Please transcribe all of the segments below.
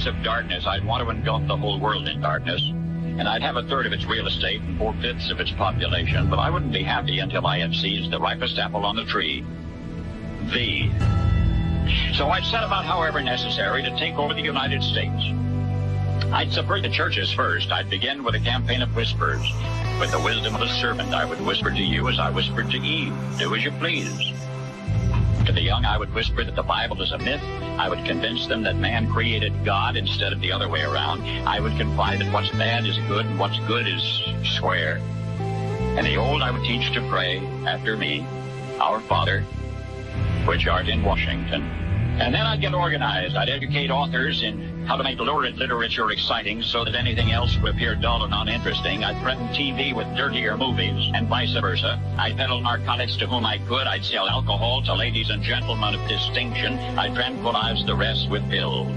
prince of darkness. I'd want to engulf the whole world in darkness. And I'd have a third of its real estate and 4/5 of its population, but I wouldn't be happy until I had seized the ripest apple on the tree. V. So I'd set about, however necessary, to take over the United States. I'd subvert the churches first. I'd begin with a campaign of whispers. With the wisdom of a servant, I would whisper to you as I whispered to Eve, do as you please. To the young, I would whisper that the Bible is a myth. I would convince them that man created God instead of the other way around. I would confide that what's bad is good and what's good is square. And the old, I would teach to pray after me, Our Father, which art in Washington. And then I'd get organized. I'd educate authors in how to make lurid literature exciting so that anything else would appear dull and uninteresting. I'd threaten TV with dirtier movies and vice versa. I'd peddle narcotics to whom I could. I'd sell alcohol to ladies and gentlemen of distinction. I'd tranquilize the rest with pills.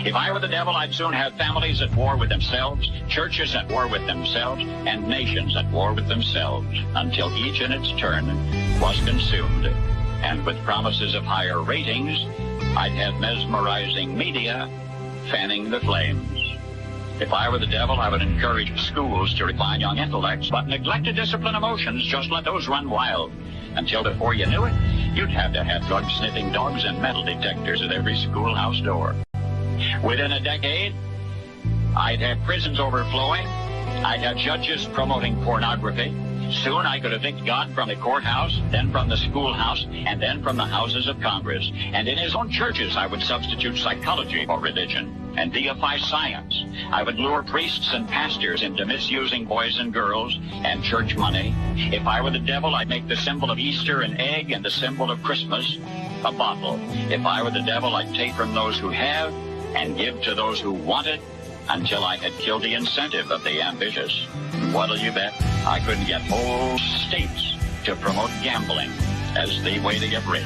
If I were the devil, I'd soon have families at war with themselves, churches at war with themselves, and nations at war with themselves, until each in its turn was consumed. And with promises of higher ratings, I'd have mesmerizing media fanning the flames. If I were the devil, I would encourage schools to refine young intellects, but neglect to discipline emotions. Just let those run wild. Until before you knew it, you'd have to have drug-sniffing dogs and metal detectors at every schoolhouse door. Within a decade, I'd have prisons overflowing. I'd have judges promoting pornography. Soon I could evict God from the courthouse, then from the schoolhouse, and then from the houses of Congress. And in his own churches, I would substitute psychology for religion and deify science. I would lure priests and pastors into misusing boys and girls and church money. If I were the devil, I'd make the symbol of Easter an egg and the symbol of Christmas a bottle. If I were the devil, I'd take from those who have and give to those who want it, until I had killed the incentive of the ambitious. What'll you bet? I couldn't get whole states to promote gambling as the way to get rich.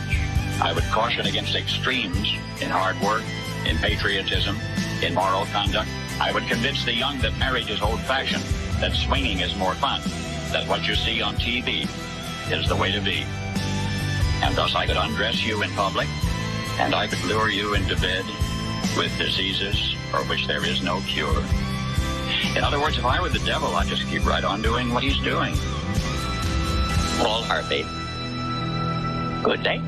I would caution against extremes in hard work, in patriotism, in moral conduct. I would convince the young that marriage is old-fashioned, that swinging is more fun, that what you see on TV is the way to be. And thus I could undress you in public, and I could lure you into bed with diseases for which there is no cure. In other words, if I were the devil, I'd just keep right on doing what he's doing. Paul Harvey. Good day.